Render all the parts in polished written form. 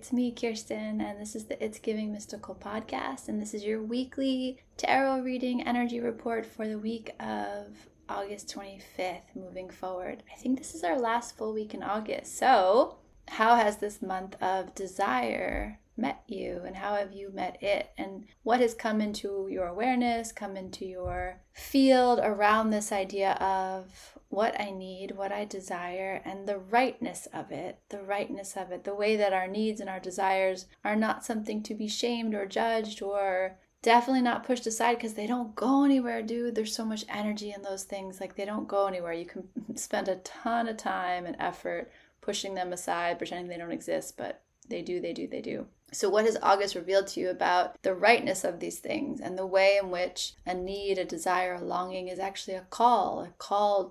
it's me, Kirsten, and this is the It's Giving Mystical podcast, and this is your weekly tarot reading energy report for the week of August 25th moving forward. I think this is our last full week in August. So, how has this month of desire met you, and how have you met it, and what has come into your awareness, come into your field around this idea of what I need, what I desire, and the rightness of it, the way that our needs and our desires are not something to be shamed or judged or definitely not pushed aside, because they don't go anywhere, dude. There's so much energy in those things. Like, they don't go anywhere. You can spend a ton of time and effort pushing them aside, pretending they don't exist, but they do. So what has August revealed to you about the rightness of these things and the way in which a need, a desire, a longing is actually a call,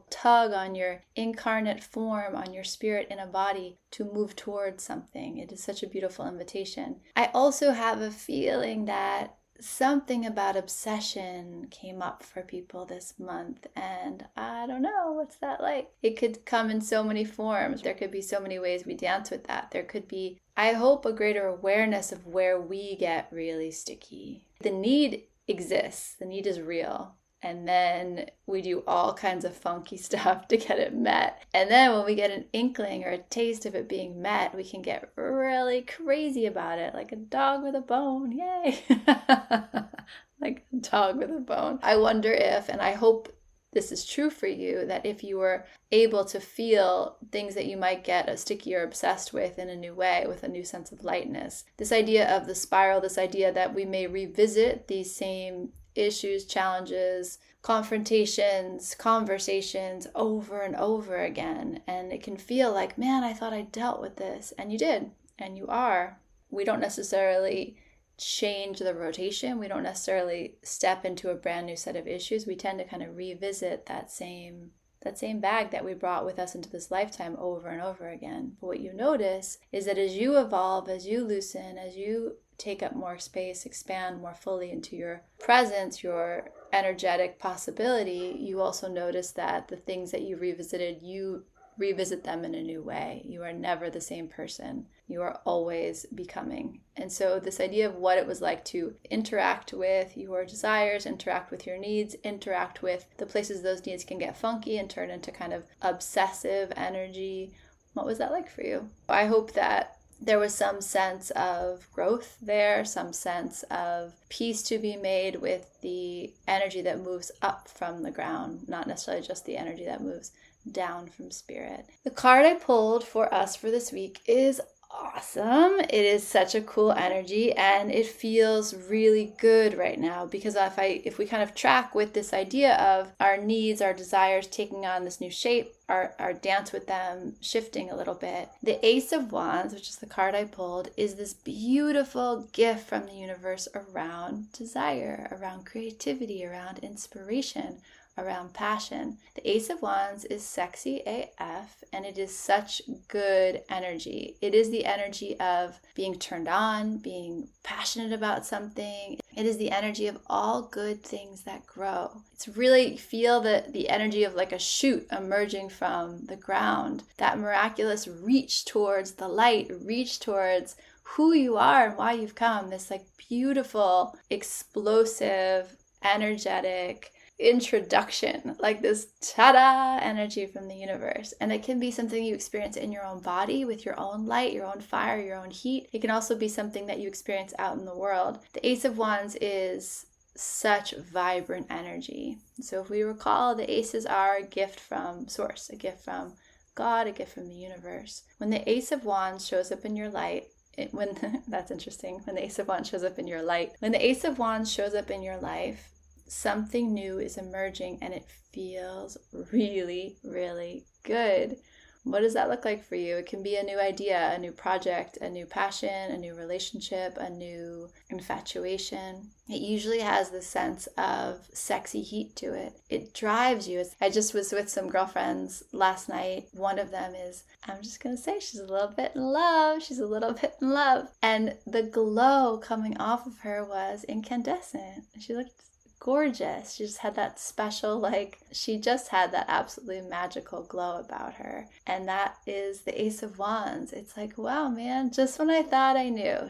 tug on your incarnate form, on your spirit in a body to move towards something. It is such a beautiful invitation. I also have a feeling that something about obsession came up for people this month, and I don't know, what's that like? It could come in so many forms. There could be so many ways we dance with that. There could be, I hope, a greater awareness of where we get really sticky. The need exists. The need is real. And then we do all kinds of funky stuff to get it met. And then when we get an inkling or a taste of it being met, we can get really crazy about it, like a dog with a bone. Yay! Like a dog with a bone. I wonder if, and I hope this is true for you, that if you were able to feel things that you might get sticky or obsessed with in a new way, with a new sense of lightness. This idea of the spiral, this idea that we may revisit these same issues, challenges, confrontations, conversations over and over again. And it can feel like, man, I thought I dealt with this. And you did. And you are. We don't necessarily change the rotation. We don't necessarily step into a brand new set of issues. We tend to kind of revisit that same bag that we brought with us into this lifetime over and over again. But what you notice is that as you evolve, as you loosen, as you take up more space, expand more fully into your presence, your energetic possibility, you also notice that the things that you revisited, you revisit them in a new way. You are never the same person. You are always becoming. And so this idea of what it was like to interact with your desires, interact with your needs, interact with the places those needs can get funky and turn into kind of obsessive energy. What was that like for you? I hope that there was some sense of growth there, some sense of peace to be made with the energy that moves up from the ground, not necessarily just the energy that moves down from spirit. The card I pulled for us for this week is awesome. It is such a cool energy, and it feels really good right now, because if we kind of track with this idea of our needs, our desires taking on this new shape, our dance with them shifting a little bit. The Ace of Wands, which is the card I pulled, is this beautiful gift from the universe around desire, around creativity, around inspiration, around passion. The Ace of Wands is sexy AF, and it is such good energy. It is the energy of being turned on, being passionate about something. It is the energy of all good things that grow. It's really feel the energy of like a shoot emerging from the ground. That miraculous reach towards the light, reach towards who you are and why you've come. This like beautiful, explosive, energetic introduction, like this ta-da energy from the universe. And it can be something you experience in your own body with your own light, your own fire, your own heat. It can also be something that you experience out in the world. The Ace of Wands is such vibrant energy. So if we recall, the aces are a gift from source, a gift from God, a gift from the universe. When the Ace of Wands shows up in your light, that's interesting. When the Ace of Wands shows up in your light, when the Ace of Wands shows up in your life, something new is emerging, and it feels really, really good. What does that look like for you? It can be a new idea, a new project, a new passion, a new relationship, a new infatuation. It usually has this sense of sexy heat to it. It drives you. I just was with some girlfriends last night. One of them is, I'm just going to say, she's a little bit in love. And the glow coming off of her was incandescent. She looked gorgeous. She just had that special, she just had that absolutely magical glow about her. And that is the Ace of Wands. It's like, wow, man, just when I thought I knew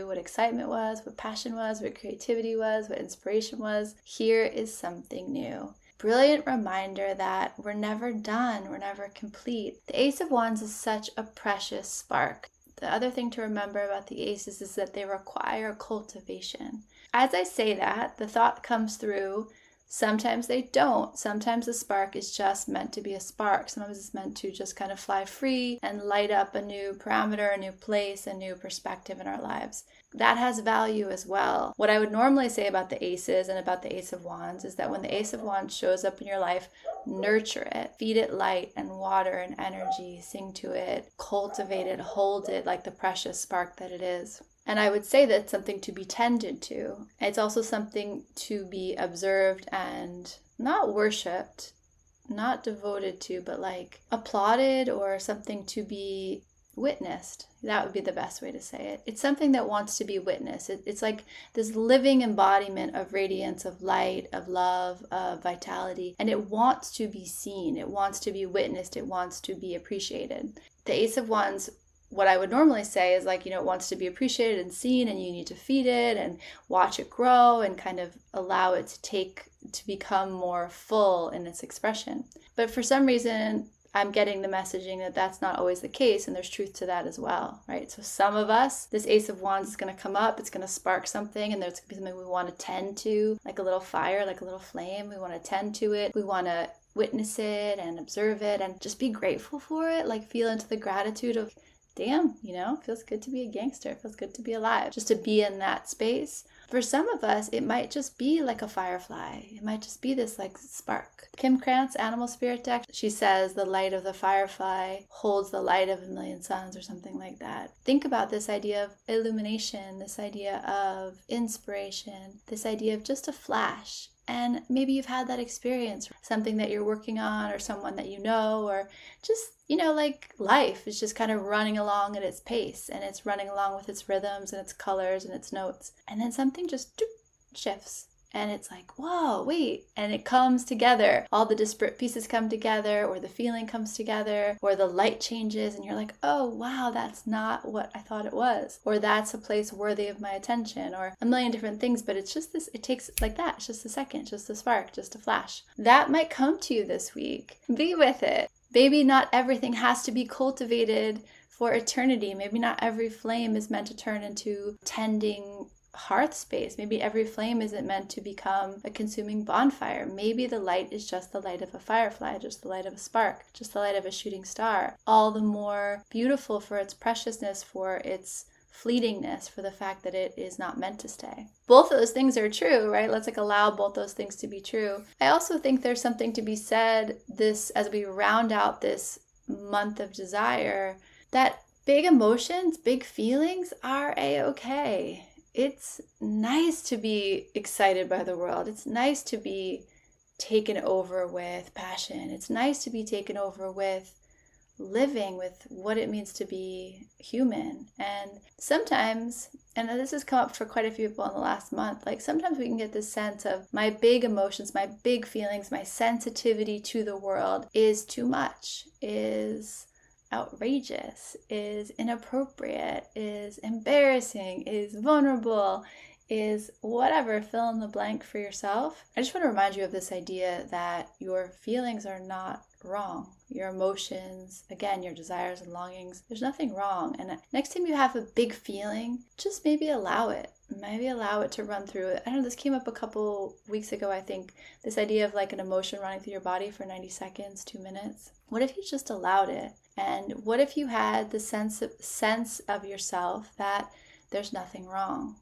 what excitement was, what passion was, what creativity was, what inspiration was, here is something new. Brilliant reminder that we're never done, we're never complete. The Ace of Wands is such a precious spark. The other thing to remember about the aces is that they require cultivation. As I say that, the thought comes through. Sometimes they don't. Sometimes the spark is just meant to be a spark. Sometimes it's meant to just kind of fly free and light up a new parameter, a new place, a new perspective in our lives. That has value as well. What I would normally say about the aces and about the Ace of Wands is that when the Ace of Wands shows up in your life, nurture it, feed it light and water and energy, sing to it, cultivate it, hold it like the precious spark that it is. And I would say that's something to be tended to. It's also something to be observed and not worshipped, not devoted to, but applauded, or something to be witnessed. That would be the best way to say it. It's something that wants to be witnessed. It's like this living embodiment of radiance, of light, of love, of vitality. And it wants to be seen. It wants to be witnessed. It wants to be appreciated. The Ace of Wands, what I would normally say is it wants to be appreciated and seen, and you need to feed it and watch it grow and kind of allow it to become more full in its expression. But for some reason, I'm getting the messaging that that's not always the case, and there's truth to that as well, right? So some of us, this Ace of Wands is going to come up, it's going to spark something, and there's going to be something we want to tend to, like a little fire, like a little flame. We want to tend to it. We want to witness it and observe it and just be grateful for it, feel into the gratitude of, damn, it feels good to be a gangster. It feels good to be alive, just to be in that space. For some of us, it might just be like a firefly. It might just be this spark. Kim Krantz, Animal Spirit deck, she says the light of the firefly holds the light of a million suns, or something like that. Think about this idea of illumination, this idea of inspiration, this idea of just a flash. And maybe you've had that experience, something that you're working on, or someone that you know, or just, life is just kind of running along at its pace, and it's running along with its rhythms and its colors and its notes. And then something just shifts. And it's like, whoa, wait. And it comes together. All the disparate pieces come together, or the feeling comes together, or the light changes, and you're like, oh, wow, that's not what I thought it was. Or that's a place worthy of my attention, or a million different things. But it's just this, it takes like that. It's just a second, just a spark, just a flash. That might come to you this week. Be with it. Maybe not everything has to be cultivated for eternity. Maybe not every flame is meant to turn into tending hearth space. Maybe every flame isn't meant to become a consuming bonfire. Maybe the light is just the light of a firefly, just the light of a spark, just the light of a shooting star. All the more beautiful for its preciousness, for its fleetingness, for the fact that it is not meant to stay. Both of those things are true, right? Let's allow both those things to be true. I also think there's something to be said as we round out this month of desire, that big emotions, big feelings are a-okay. It's nice to be excited by the world. It's nice to be taken over with passion. It's nice to be taken over with living, with what it means to be human. And sometimes, and this has come up for quite a few people in the last month, sometimes we can get this sense of my big emotions, my big feelings, my sensitivity to the world is too much, is outrageous, is inappropriate, is embarrassing, is vulnerable, is whatever, fill in the blank for yourself. I just want to remind you of this idea that your feelings are not wrong. Your emotions, again, your desires and longings, there's nothing wrong. And next time you have a big feeling, just maybe allow it. Maybe allow it to run through it. I don't know, this came up a couple weeks ago, I think. This idea of an emotion running through your body for 90 seconds, 2 minutes. What if you just allowed it? And what if you had the sense of yourself that there's nothing wrong?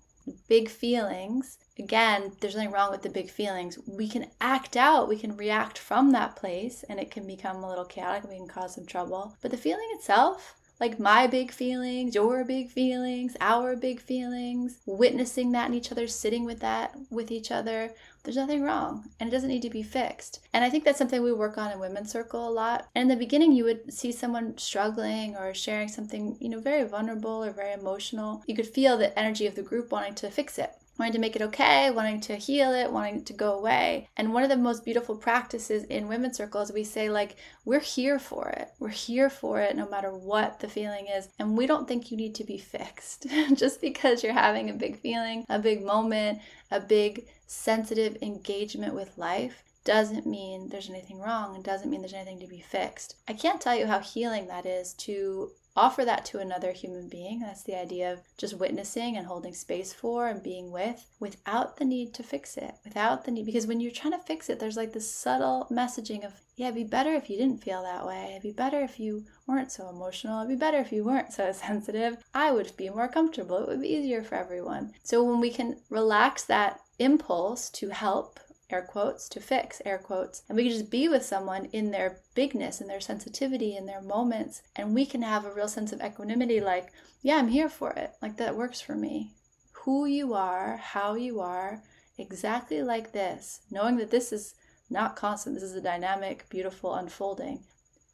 Big feelings, again, there's nothing wrong with the big feelings. We can act out, we can react from that place, and it can become a little chaotic and we can cause some trouble. But the feeling itself, my big feelings, your big feelings, our big feelings, witnessing that in each other, sitting with that with each other, there's nothing wrong, and it doesn't need to be fixed. And I think that's something we work on in Women's Circle a lot. And in the beginning, you would see someone struggling or sharing something, very vulnerable or very emotional. You could feel the energy of the group wanting to fix it. wanting to make it okay, wanting to heal it, wanting it to go away. And one of the most beautiful practices in women's circles, we say like, we're here for it. We're here for it no matter what the feeling is. And we don't think you need to be fixed. Just because you're having a big feeling, a big moment, a big sensitive engagement with life doesn't mean there's anything wrong. It doesn't mean there's anything to be fixed. I can't tell you how healing that is to offer that to another human being. That's the idea of just witnessing and holding space for and being with, without the need to fix it, without the need, because when you're trying to fix it, there's like this subtle messaging of, yeah, it'd be better if you didn't feel that way. It'd be better if you weren't so emotional. It'd be better if you weren't so sensitive. I would be more comfortable. It would be easier for everyone. So when we can relax that impulse to help, air quotes, to fix, air quotes, and we can just be with someone in their bigness and their sensitivity and their moments, and we can have a real sense of equanimity, like, yeah, I'm here for it, like that works for me. Who you are, how you are, exactly like this, knowing that this is not constant, this is a dynamic, beautiful unfolding.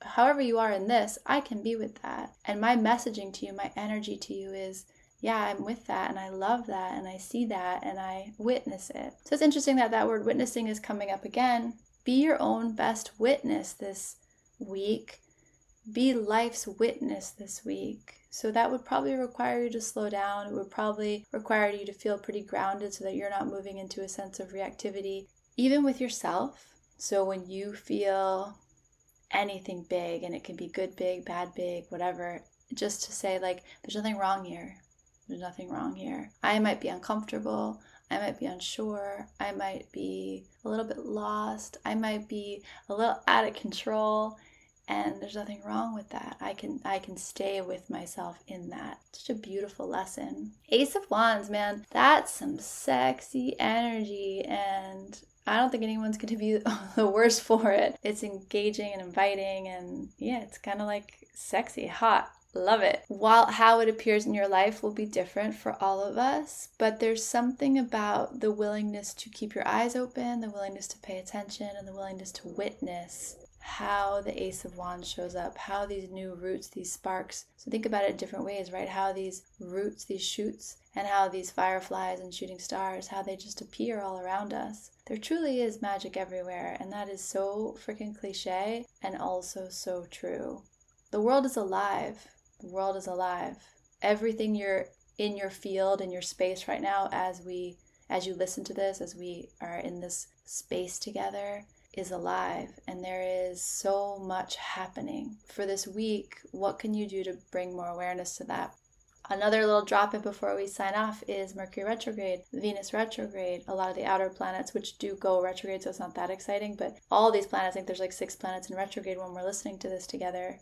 However you are in this, I can be with that. And my messaging to you, my energy to you is, yeah, I'm with that, and I love that, and I see that, and I witness it. So it's interesting that that word witnessing is coming up again. Be your own best witness this week. Be life's witness this week. So that would probably require you to slow down. It would probably require you to feel pretty grounded so that you're not moving into a sense of reactivity, even with yourself. So when you feel anything big, and it can be good big, bad big, whatever, just to say like, there's nothing wrong here. There's nothing wrong here. I might be uncomfortable. I might be unsure. I might be a little bit lost. I might be a little out of control. And there's nothing wrong with that. I can stay with myself in that. Such a beautiful lesson. Ace of Wands, man. That's some sexy energy. And I don't think anyone's going to be the worst for it. It's engaging and inviting. And yeah, it's kind of like sexy, hot. Love it. While how it appears in your life will be different for all of us, but there's something about the willingness to keep your eyes open, the willingness to pay attention, and the willingness to witness how the Ace of Wands shows up, how these new roots, these sparks. So think about it in different ways, right? How these roots, these shoots, and how these fireflies and shooting stars, how they just appear all around us. There truly is magic everywhere, and that is so freaking cliche and also so true. The world is alive. The world is alive. Everything you're in your field, in your space right now, as you listen to this, as we are in this space together, is alive. And there is so much happening. For this week, what can you do to bring more awareness to that? Another little drop in before we sign off is Mercury retrograde, Venus retrograde, a lot of the outer planets, which do go retrograde, so it's not that exciting, but all these planets, I think there's like 6 planets in retrograde when we're listening to this together.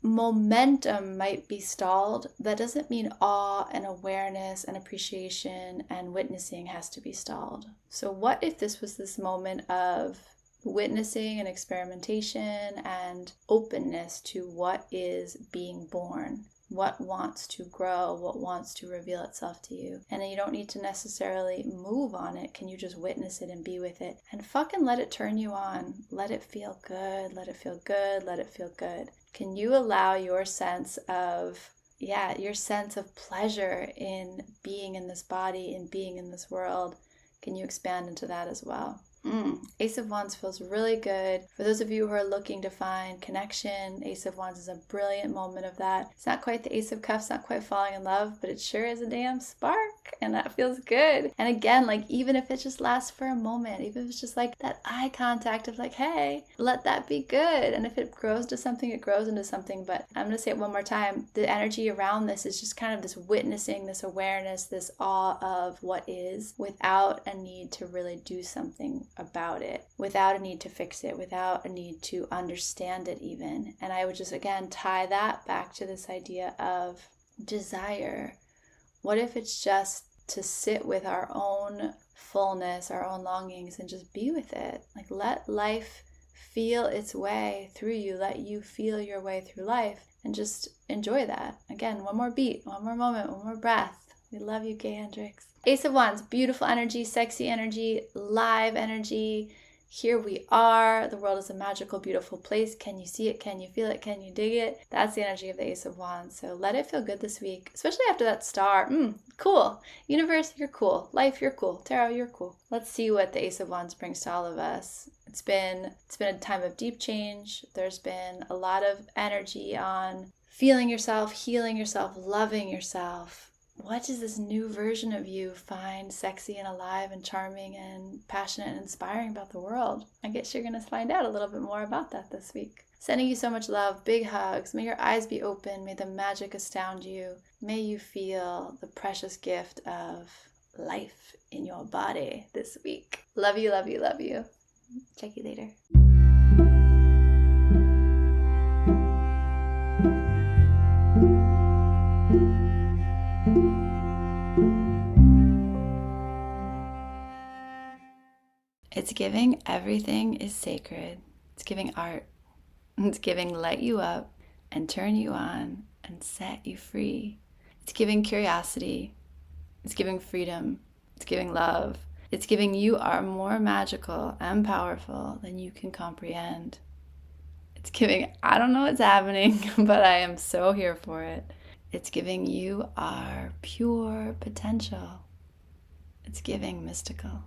Momentum might be stalled. That doesn't mean awe and awareness and appreciation and witnessing has to be stalled. So what if this was this moment of witnessing and experimentation and openness to what is being born, what wants to grow, what wants to reveal itself to you. And you don't need to necessarily move on it. Can you just witness it and be with it? And fucking let it turn you on. Let it feel good. Let it feel good. Let it feel good. Can you allow your sense of, your sense of pleasure in being in this body, in being in this world? Can you expand into that as well? Ace of Wands feels really good. For those of you who are looking to find connection, Ace of Wands is a brilliant moment of that. It's not quite the Ace of Cups, not quite falling in love, but it sure is a damn spark, and that feels good. And again, like even if it just lasts for a moment, even if it's just like that eye contact of like, hey, let that be good. And if it grows to something, it grows into something. But I'm going to say it one more time. The energy around this is just kind of this witnessing, this awareness, this awe of what is without a need to really do something about it, without a need to fix it, without a need to understand it even. And I would just again tie that back to this idea of desire. What if it's just to sit with our own fullness, our own longings, and just be with it? Like let life feel its way through you, let you feel your way through life, and just enjoy that. Again, one more beat, one more moment, one more breath. We love you, Gay Hendricks. Ace of Wands, beautiful energy, sexy energy, live energy, here we are. The world is a magical, beautiful place. Can you see it? Can you feel it? Can you dig it? That's the energy of the Ace of Wands. So let it feel good this week, especially after that star. Cool. Universe, you're cool. Life, you're cool. Tarot, you're cool. Let's see what the Ace of Wands brings to all of us. It's been a time of deep change. There's been a lot of energy on feeling yourself, healing yourself, loving yourself. What does this new version of you find sexy and alive and charming and passionate and inspiring about the world? I guess you're going to find out a little bit more about that this week. Sending you so much love, big hugs. May your eyes be open. May the magic astound you. May you feel the precious gift of life in your body this week. Love you, love you, love you. Check you later. It's giving everything is sacred. It's giving art. It's giving light you up and turn you on and set you free. It's giving curiosity. It's giving freedom. It's giving love. It's giving you are more magical and powerful than you can comprehend. It's giving, I don't know what's happening, but I am so here for it. It's giving you are pure potential. It's giving mystical.